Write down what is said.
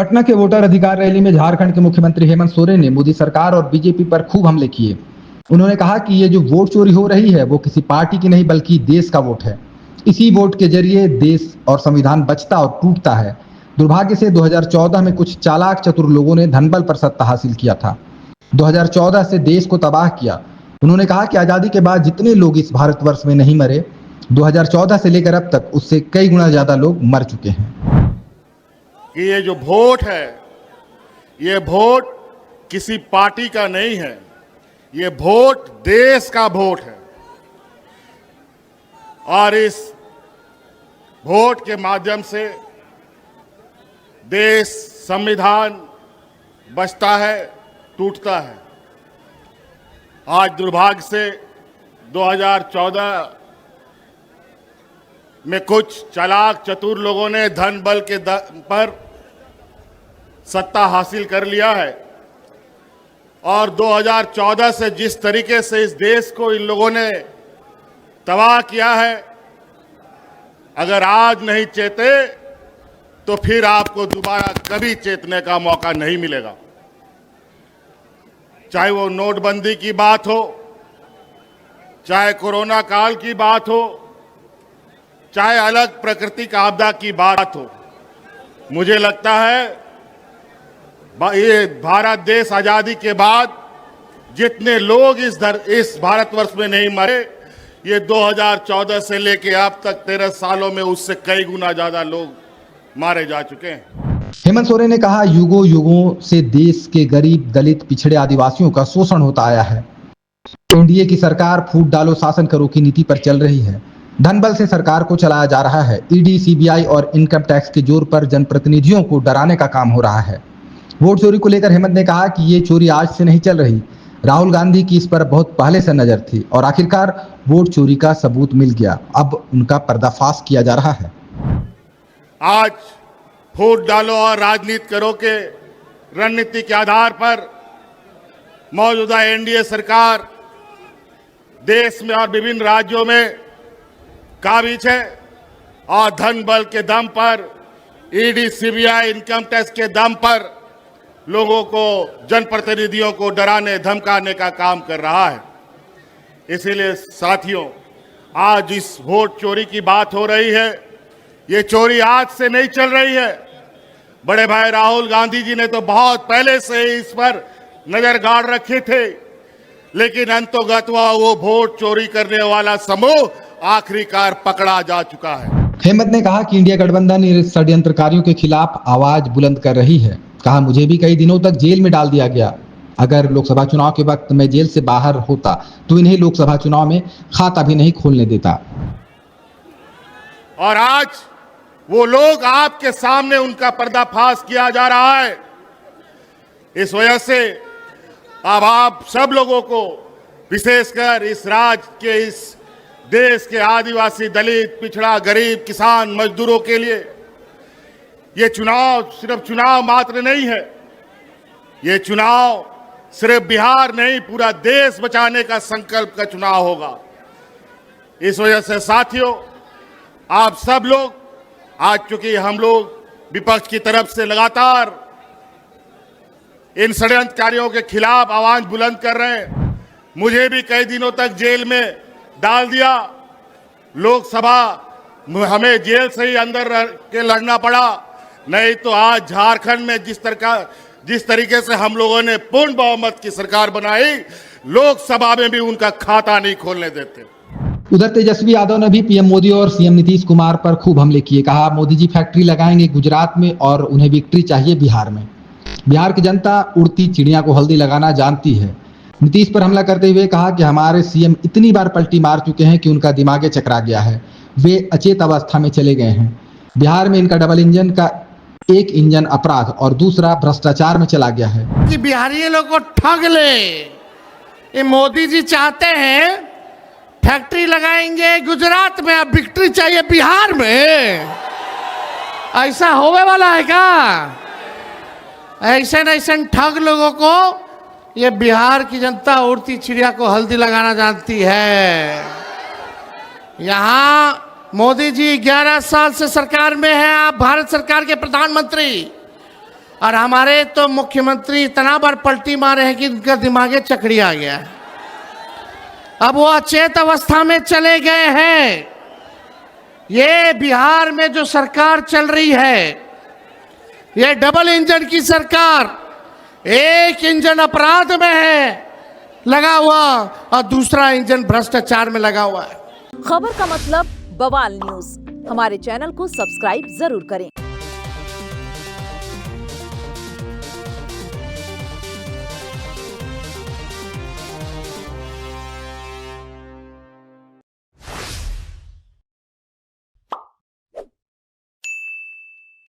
पटना के वोटर अधिकार रैली में झारखंड के मुख्यमंत्री हेमंत सोरेन ने मोदी सरकार और बीजेपी पर खूब हमले किए। उन्होंने कहा कि ये जो वोट चोरी हो रही है वो किसी पार्टी की नहीं बल्कि देश का वोट है। इसी वोट के जरिए देश और संविधान बचता और टूटता है। दुर्भाग्य से 2014 में कुछ चालाक चतुर लोगों ने धनबल पर सत्ता हासिल किया था। 2014 से देश को तबाह किया। उन्होंने कहा कि आजादी के बाद जितने लोग इस भारतवर्ष में नहीं मरे, 2014 से लेकर अब तक उससे कई गुना ज्यादा लोग मर चुके हैं। कि ये जो वोट है, ये वोट किसी पार्टी का नहीं है, ये वोट देश का वोट है। और इस वोट के माध्यम से देश, संविधान बचता है, टूटता है। आज दुर्भाग्य से 2014 में कुछ चालाक चतुर लोगों ने धन बल के पर सत्ता हासिल कर लिया है। और 2014 से जिस तरीके से इस देश को इन लोगों ने तबाह किया है, अगर आज नहीं चेते तो फिर आपको दोबारा कभी चेतने का मौका नहीं मिलेगा। चाहे वो नोटबंदी की बात हो, चाहे कोरोना काल की बात हो, चाहे अलग प्राकृतिक आपदा की बात हो, मुझे लगता है ये भारत देश आजादी के बाद जितने लोग इस भारतवर्ष में नहीं मरे, ये 2014 से लेके अब तक 13 सालों में उससे कई गुना ज्यादा लोग मारे जा चुके हैं। हेमंत सोरेन ने कहा, युगों युगों से देश के गरीब, दलित, पिछड़े आदिवासियों का शोषण होता आया है। एनडीए की सरकार फूट डालो शासन करो की नीति पर चल रही है। धनबल से सरकार को चलाया जा रहा है। ईडी, सीबीआई और इनकम टैक्स के जोर पर जनप्रतिनिधियों को डराने का काम हो रहा है। वोट चोरी को लेकर हेमंत ने कहा कि ये चोरी आज से नहीं चल रही। राहुल गांधी की इस पर बहुत पहले से नजर थी और आखिरकार वोट चोरी का सबूत मिल गया। अब उनका पर्दाफाश किया जा रहा है। आज वोट डालो और राजनीति करो के रणनीति के आधार पर मौजूदा एनडीए सरकार देश में और विभिन्न राज्यों में काबिज है और धन बल के दम पर, ईडी, सीबीआई, इनकम टैक्स के दम पर लोगों को, जनप्रतिनिधियों को डराने धमकाने का काम कर रहा है। इसीलिए साथियों, आज इस वोट चोरी की बात हो रही है। ये चोरी आज से नहीं चल रही है। बड़े भाई राहुल गांधी जी ने तो बहुत पहले से इस पर नजर गाड़ रखे थे, लेकिन अंतोगत्वा वो वोट चोरी करने वाला समूह आखिरकार पकड़ा जा चुका है। हेमंत ने कहा कि इंडिया गठबंधन षड्यंत्रकारियों के खिलाफ आवाज बुलंद कर रही है। कहा, मुझे भी कई दिनों तक जेल में डाल दिया गया। अगर लोकसभा चुनाव के वक्त मैं जेल से बाहर होता तो इन्हें लोकसभा चुनाव में खाता भी नहीं खोलने देता। और आज वो लोग आपके सामने, उनका पर्दाफाश किया जा रहा है। इस वजह से अब आप सब लोगों को, विशेषकर इस राज्य के, इस देश के आदिवासी, दलित, पिछड़ा, गरीब, किसान, मजदूरों के लिए ये चुनाव सिर्फ चुनाव मात्र नहीं है। ये चुनाव सिर्फ बिहार नहीं, पूरा देश बचाने का संकल्प का चुनाव होगा। इस वजह से साथियों, आप सब लोग, आज चूंकि हम लोग विपक्ष की तरफ से लगातार इन षड्यंत्रकारियों के खिलाफ आवाज बुलंद कर रहे हैं। मुझे भी कई दिनों तक जेल में डाल दिया। लोकसभा हमें जेल से ही अंदर रह के लड़ना पड़ा, नहीं तो आज झारखंड में जिस तरीके से हम लोगों ने पूर्ण बहुमत की सरकार बनाई, लोकसभा में भी उनका खाता नहीं खोलने देते। उधर तेजस्वी यादव ने भी पीएम मोदी और सीएम नीतीश कुमार पर खूब हमले किए। कहा, मोदी जी फैक्ट्री लगाएंगे गुजरात में और उन्हें विक्ट्री चाहिए बिहार में। बिहार की जनता उड़ती चिड़िया को हल्दी लगाना जानती है। नीतीश पर हमला करते हुए कहा कि हमारे सीएम इतनी बार पलटी मार चुके हैं कि उनका दिमाग चकरा गया है, वे अचेत अवस्था में चले गए हैं। बिहार में इनका डबल इंजन का एक इंजन अपराध और दूसरा भ्रष्टाचार में चला गया है। कि बिहारी लोग को ठग ले, ये मोदी जी चाहते हैं फैक्ट्री लगाएंगे गुजरात में, अब विक्ट्री चाहिए बिहार में। ऐसा होने वाला है क्या? ऐसे ठग लोगों को ये बिहार की जनता उड़ती चिड़िया को हल्दी लगाना जानती है। यहाँ मोदी जी 11 साल से सरकार में हैं, आप भारत सरकार के प्रधानमंत्री, और हमारे तो मुख्यमंत्री इतना बार पलटी मारे हैं कि उनका दिमागे चकड़ी आ गया है। अब वो अचेत अवस्था में चले गए हैं। ये बिहार में जो सरकार चल रही है, ये डबल इंजन की सरकार, एक इंजन अपराध में है लगा हुआ और दूसरा इंजन भ्रष्टाचार में लगा हुआ है। खबर का मतलब बवाल न्यूज। हमारे चैनल को सब्सक्राइब जरूर करें।